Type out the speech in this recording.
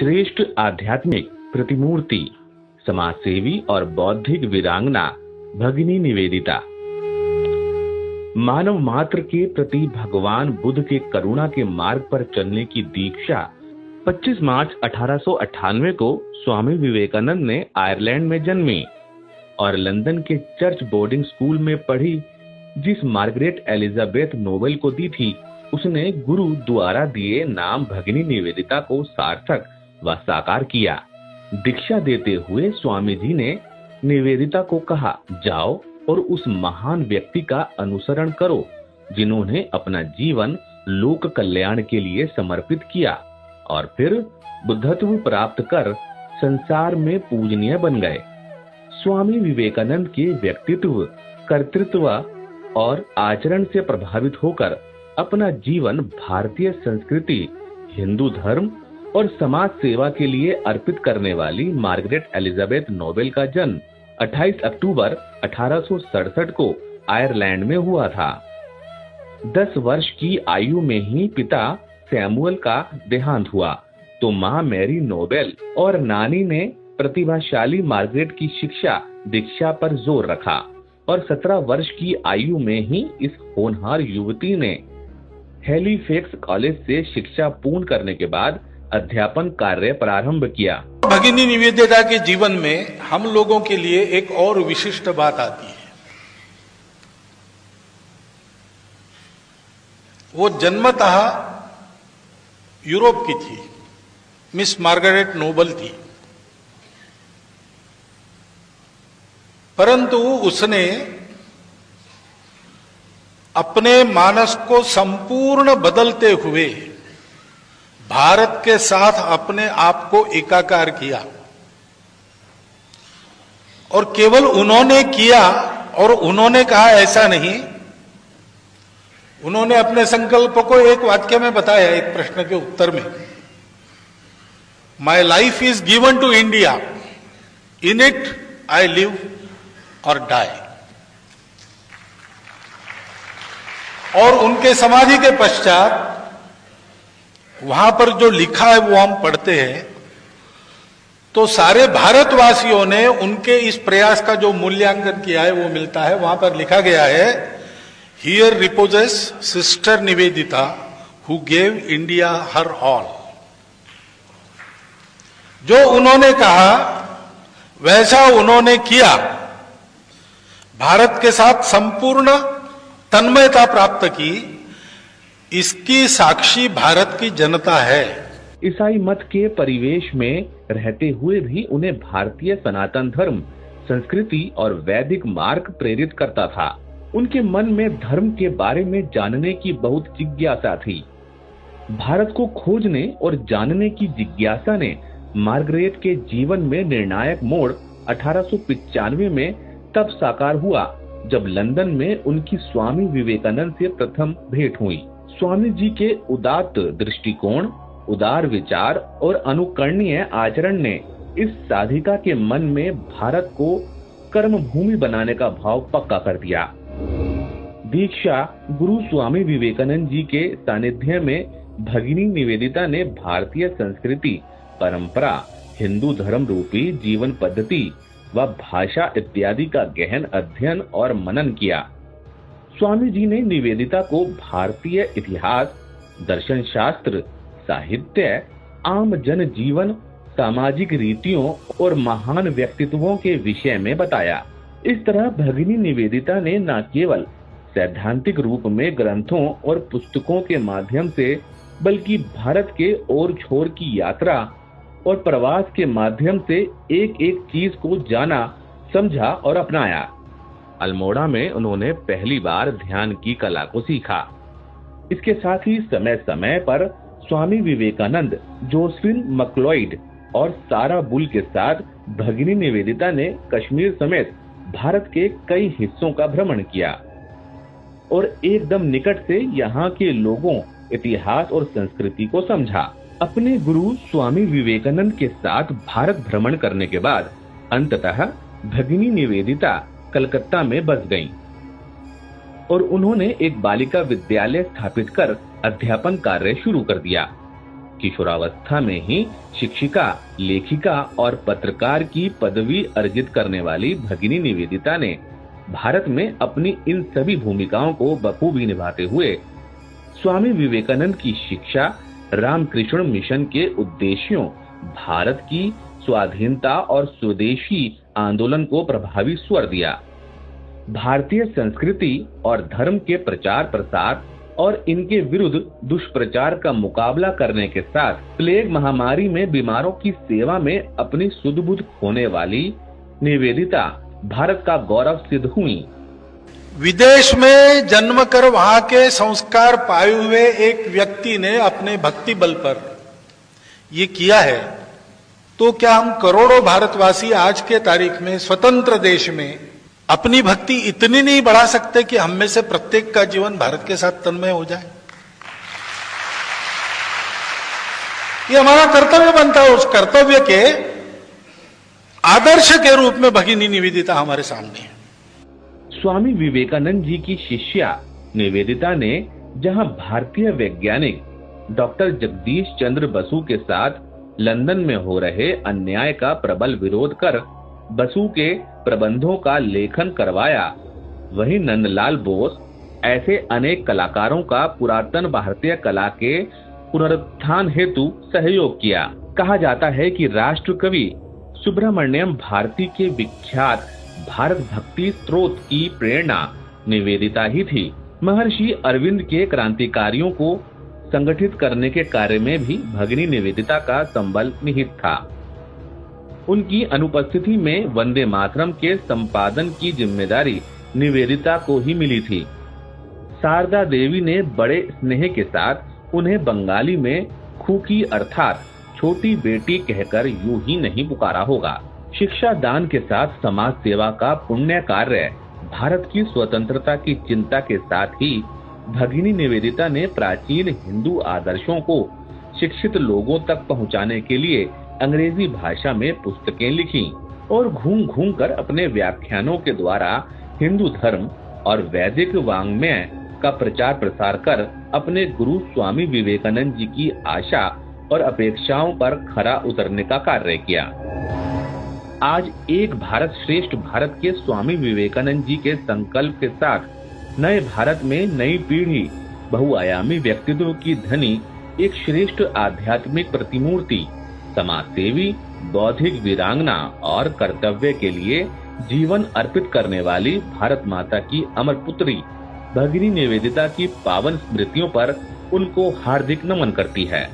श्रेष्ठ आध्यात्मिक प्रतिमूर्ति, समाजसेवी और बौद्धिक वीरांगना भगिनी निवेदिता। मानव मात्र के प्रति भगवान बुद्ध के करुणा के मार्ग पर चलने की दीक्षा 25 मार्च 1898 को स्वामी विवेकानंद ने आयरलैंड में जन्मी और लंदन के चर्च बोर्डिंग स्कूल में पढ़ी। जिस मार्गरेट एलिजाबेथ नोबेल को दी थी, उसने गुरु द्वारा दिए नाम भगिनी निवेदिता को सार्थक व साकार किया। दीक्षा देते हुए स्वामी जी ने निवेदिता को कहा, जाओ और उस महान व्यक्ति का अनुसरण करो जिन्होंने अपना जीवन लोक कल्याण के लिए समर्पित किया और फिर बुद्धत्व प्राप्त कर संसार में पूजनीय बन गए। स्वामी विवेकानंद के व्यक्तित्व, कर्तृत्व और आचरण से प्रभावित होकर अपना जीवन भारतीय संस्कृति, हिंदू धर्म और समाज सेवा के लिए अर्पित करने वाली मार्गरेट एलिजाबेथ नोबेल का जन्म 28 अक्टूबर 1867 को आयरलैंड में हुआ था। 10 वर्ष की आयु में ही पिता सैमुअल का देहांत हुआ तो मां मैरी नोबेल और नानी ने प्रतिभाशाली मार्गरेट की शिक्षा दीक्षा पर जोर रखा और 17 वर्ष की आयु में ही इस होनहार युवती ने हैलीफैक्स कॉलेज से शिक्षा पूर्ण करने के बाद अध्यापन कार्य प्रारंभ किया। भगिनी निवेदिता के जीवन में हम लोगों के लिए एक और विशिष्ट बात आती है। वो जन्मतः यूरोप की थी, मिस मार्गरेट नोबल थी, परंतु उसने अपने मानस को संपूर्ण बदलते हुए भारत के साथ अपने आप को एकाकार किया और केवल उन्होंने किया और उन्होंने कहा ऐसा नहीं, उन्होंने अपने संकल्प को एक वाक्य में बताया, एक प्रश्न के उत्तर में, my life is given to India, in it I live और डाई। और उनके समाधि के पश्चात वहां पर जो लिखा है वो हम पढ़ते हैं तो सारे भारतवासियों ने उनके इस प्रयास का जो मूल्यांकन किया है वो मिलता है। वहां पर लिखा गया है, here repossess sister Nivedita who gave India her all. जो उन्होंने कहा वैसा उन्होंने किया, भारत के साथ संपूर्ण तन्मयता प्राप्त की, इसकी साक्षी भारत की जनता है। ईसाई मत के परिवेश में रहते हुए भी उन्हें भारतीय सनातन धर्म, संस्कृति और वैदिक मार्ग प्रेरित करता था। उनके मन में धर्म के बारे में जानने की बहुत जिज्ञासा थी। भारत को खोजने और जानने की जिज्ञासा ने मार्गरेट के जीवन में निर्णायक मोड़ 1895 में तब साकार हुआ जब लंदन में उनकी स्वामी विवेकानंद से प्रथम भेंट हुई। स्वामी जी के उदात्त दृष्टिकोण, उदार विचार और अनुकरणीय आचरण ने इस साधिका के मन में भारत को कर्म भूमि बनाने का भाव पक्का कर दिया। दीक्षा गुरु स्वामी विवेकानंद जी के सानिध्य में भगिनी निवेदिता ने भारतीय संस्कृति, परंपरा, हिंदू धर्म रूपी जीवन पद्धति व भाषा इत्यादि का गहन अध्ययन और मनन किया। स्वामी जी ने निवेदिता को भारतीय इतिहास, दर्शन शास्त्र, साहित्य, आम जन जीवन, सामाजिक रीतियों और महान व्यक्तित्वों के विषय में बताया। इस तरह भगिनी निवेदिता ने न केवल सैद्धांतिक रूप में ग्रंथों और पुस्तकों के माध्यम से, बल्कि भारत के ओर छोर की यात्रा और प्रवास के माध्यम से एक एक चीज को जाना, समझा और अपनाया। अल्मोड़ा में उन्होंने पहली बार ध्यान की कला को सीखा। इसके साथ ही समय समय पर स्वामी विवेकानंद, जोसेफिन मैक्लोइड और सारा बुल के साथ भगिनी निवेदिता ने कश्मीर समेत भारत के कई हिस्सों का भ्रमण किया और एकदम निकट से यहाँ के लोगों, इतिहास और संस्कृति को समझा। अपने गुरु स्वामी विवेकानंद के साथ भारत भ्रमण करने के बाद अंततः भगिनी निवेदिता कलकत्ता में बस गईं और उन्होंने एक बालिका विद्यालय स्थापित कर अध्यापन कार्य शुरू कर दिया। किशोरावस्था में ही शिक्षिका, लेखिका और पत्रकार की पदवी अर्जित करने वाली भगिनी निवेदिता ने भारत में अपनी इन सभी भूमिकाओं को बखूबी निभाते हुए स्वामी विवेकानंद की शिक्षा, रामकृष्ण मिशन के उद्देश्यों, भारत की स्वाधीनता और स्वदेशी आंदोलन को प्रभावी स्वर दिया। भारतीय संस्कृति और धर्म के प्रचार प्रसार और इनके विरुद्ध दुष्प्रचार का मुकाबला करने के साथ प्लेग महामारी में बीमारों की सेवा में अपनी सुध-बुध खोने वाली निवेदिता भारत का गौरव सिद्ध हुई। विदेश में जन्म कर वहां के संस्कार पाए हुए एक व्यक्ति ने अपने भक्ति बल पर ये किया है, तो क्या हम करोड़ों भारतवासी आज के तारीख में स्वतंत्र देश में अपनी भक्ति इतनी नहीं बढ़ा सकते कि हम में से प्रत्येक का जीवन भारत के साथ तन्मय हो जाए? ये हमारा कर्तव्य बनता है। उस कर्तव्य के आदर्श के रूप में भगिनी निवेदिता हमारे सामने है। स्वामी विवेकानंद जी की शिष्या निवेदिता ने जहां भारतीय वैज्ञानिक डॉक्टर जगदीश चंद्र बसु के साथ लंदन में हो रहे अन्याय का प्रबल विरोध कर बसु के प्रबंधों का लेखन करवाया, वहीं नंदलाल बोस ऐसे अनेक कलाकारों का पुरातन भारतीय कला के पुनरुत्थान हेतु सहयोग किया। कहा जाता है कि राष्ट्र कवि सुब्रमण्यम भारती के विख्यात भारत भक्ति स्तोत्र की प्रेरणा निवेदिता ही थी। महर्षि अरविंद के क्रांतिकारियों को संगठित करने के कार्य में भी भगिनी निवेदिता का संबल निहित था। उनकी अनुपस्थिति में वंदे मातरम के संपादन की जिम्मेदारी निवेदिता को ही मिली थी। शारदा देवी ने बड़े स्नेह के साथ उन्हें बंगाली में खूकी अर्थात छोटी बेटी कहकर यूं ही नहीं पुकारा होगा। शिक्षा दान के साथ समाज सेवा का पुण्य कार्य, भारत की स्वतंत्रता की चिंता के साथ ही भगिनी निवेदिता ने प्राचीन हिंदू आदर्शों को शिक्षित लोगों तक पहुंचाने के लिए अंग्रेजी भाषा में पुस्तकें लिखी और घूम घूम कर अपने व्याख्यानों के द्वारा हिंदू धर्म और वैदिक वाङ्मय का प्रचार प्रसार कर अपने गुरु स्वामी विवेकानंद जी की आशा और अपेक्षाओं पर खरा उतरने का कार्य किया। आज एक भारत श्रेष्ठ भारत के स्वामी विवेकानंद जी के संकल्प के साथ नए भारत में नई पीढ़ी बहुआयामी व्यक्तित्व की धनी एक श्रेष्ठ आध्यात्मिक प्रतिमूर्ति, समाजसेवी, बौद्धिक वीरांगना और कर्तव्य के लिए जीवन अर्पित करने वाली भारत माता की अमर पुत्री भगिनी निवेदिता की पावन स्मृतियों पर उनको हार्दिक नमन करती है।